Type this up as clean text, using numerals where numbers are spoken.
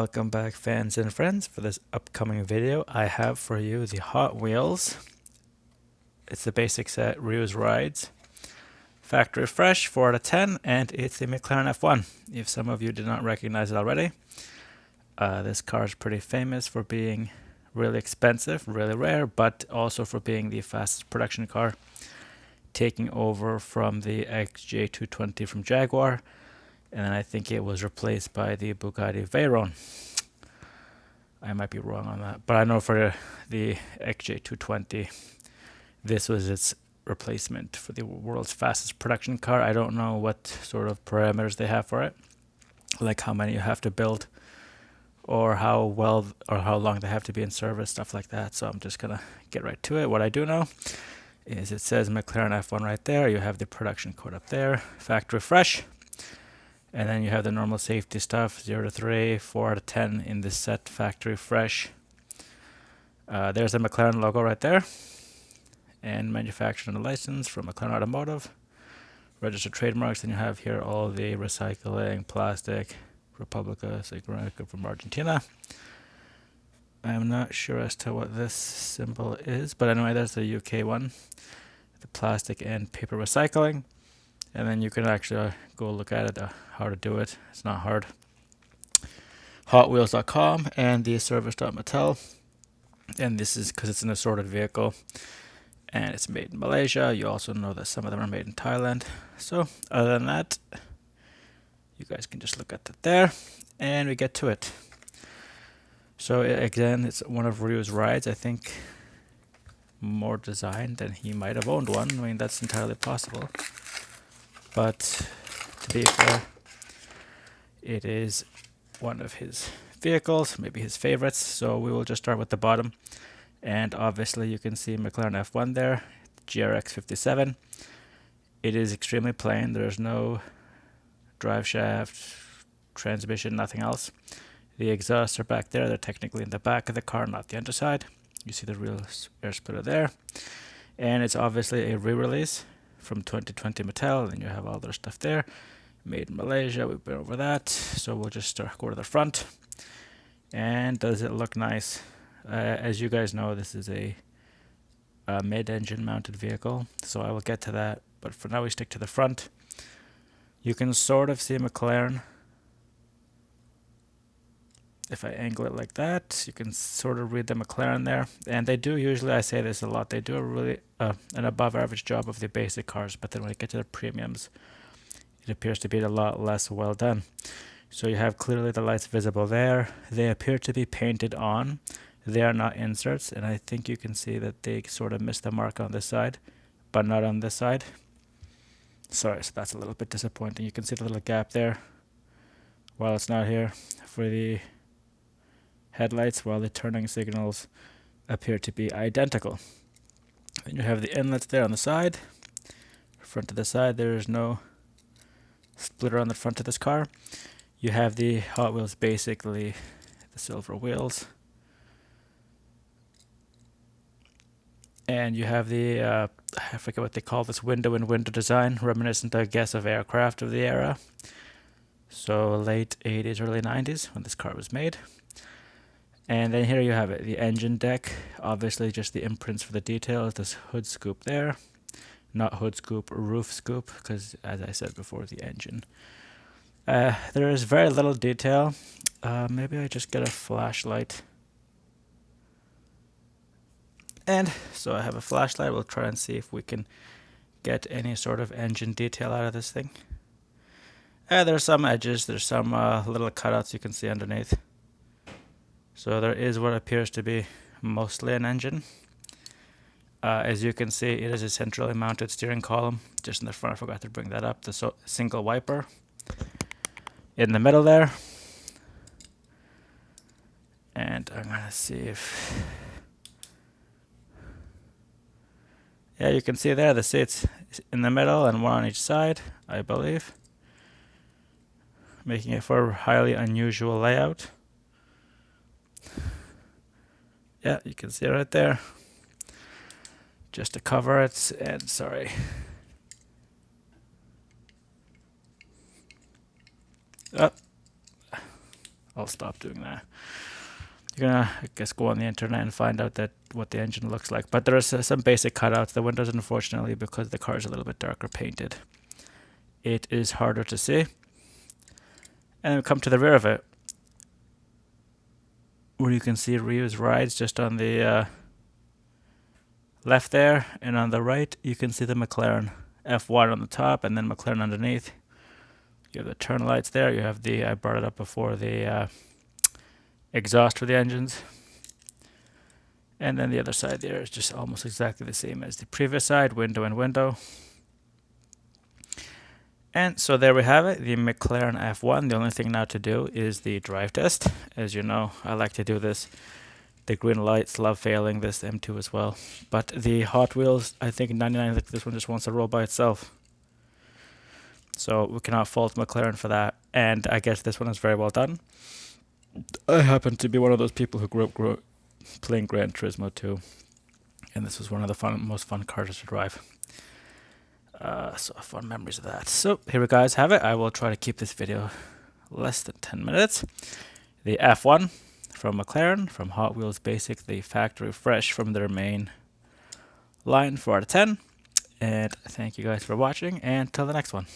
Welcome back, fans and friends. For this upcoming video, I have for you the Hot Wheels. It's the basic set Reuse Rides. Factory fresh, 4 out of 10, and it's the Mclaren F1. If some of you did not recognize it already, this car is pretty famous for being really expensive, really rare, but also for being the fastest production car, taking over from the XJ220 from Jaguar. And then I think it was replaced by the Bugatti Veyron. I might be wrong on that, but I know for the XJ220, this was its replacement for the world's fastest production car. I don't know what sort of parameters they have for it, like how many you have to build, or how well or how long they have to be in service, stuff like that. So I'm just gonna get right to it. What I do know is it says Mclaren F1 right there. You have the production code up there, factory fresh. And then you have the normal safety stuff, 0 to 3, 4 out of 10 in this set, factory fresh. There's the McLaren logo right there. And manufacturer and license from McLaren Automotive. Registered trademarks, and you have here all the recycling, plastic, Republica Sigmatica from Argentina. I'm not sure as to what this symbol is, but anyway, there's the UK one. The plastic and paper recycling. And then you can actually go look at it, how to do it. It's not hard. Hotwheels.com and the service.mattel. And this is because it's an assorted vehicle and it's made in Malaysia. You also know that some of them are made in Thailand. So other than that, you guys can just look at that there, and we get to it. So again, it's one of Ryu's rides. I think more designed than he might have owned one. I mean, that's entirely possible. But to be fair, it is one of his vehicles, maybe his favorites. So we will just start with the bottom. And obviously you can see McLaren F1 there, GRX 57. It is extremely plain. There's no drive shaft, transmission, nothing else. The exhausts are back there. They're technically in the back of the car, not the underside. You see the real air splitter there. And it's obviously a re-release from 2020 Mattel, and you have all their stuff there. Made in Malaysia, we've been over that. So we'll just go to the front. And does it look nice? As you guys know, this is a mid-engine mounted vehicle, so I will get to that. But for now, we stick to the front. You can sort of see McLaren. If I angle it like that, you can sort of read the McLaren there. And they do usually, I say this a lot, they do a really an above average job of the basic cars, but then when you get to the premiums, it appears to be a lot less well done. So you have clearly the lights visible there. They appear to be painted on. They are not inserts, and I think you can see that they sort of missed the mark on this side, but not on this side. Sorry, so that's a little bit disappointing. You can see the little gap there while it's not here for the headlights, while the turning signals appear to be identical. And you have the inlets there on the side. Front to the side, there is no splitter on the front of this car. You have the Hot Wheels, basically the silver wheels. And you have the, I forget what they call this, window-in-window design, reminiscent, I guess, of aircraft of the era. So late 80s, early 90s when this car was made. And then here you have it, the engine deck, obviously just the imprints for the details, this hood scoop there, not hood scoop, roof scoop, because as I said before, the engine. There is very little detail. Maybe I just get a flashlight. And so I have a flashlight. We'll try and see if we can get any sort of engine detail out of this thing. There's some edges, there's some little cutouts you can see underneath. So there is what appears to be mostly an engine. As you can see, it is a centrally mounted steering column. Just in the front, I forgot to bring that up. The single wiper in the middle there. And I'm going to see if... Yeah, you can see there the seats in the middle and one on each side, I believe. Making it for a highly unusual layout. Yeah, you can see it right there. Just to cover it, and sorry. Oh, I'll stop doing that. You're gonna, I guess, go on the internet and find out that what the engine looks like. But there are some basic cutouts. The windows, unfortunately, because the car is a little bit darker painted, it is harder to see. And then we come to the rear of it, where you can see Ryu's rides just on the left there, and on the right you can see the Mclaren F1 on the top, and then Mclaren underneath. You have the turn lights there. You have the, I brought it up before, the exhaust for the engines. And then the other side there is just almost exactly the same as the previous side, window and window. And so there we have it, the Mclaren F1. The only thing now to do is the drive test. As you know, I like to do this. The green lights love failing, this M2 as well. But the Hot Wheels, I think 99, this one just wants to roll by itself. So we cannot fault McLaren for that. And I guess this one is very well done. I happen to be one of those people who grew up playing Gran Turismo 2. And this was one of the most fun cars to drive. So fun memories of that. So here we guys have it. I will try to keep this video less than 10 minutes. The F1 from McLaren, from Hot Wheels Basic, the factory fresh from their main line, 4 out of 10. And thank you guys for watching, and till the next one.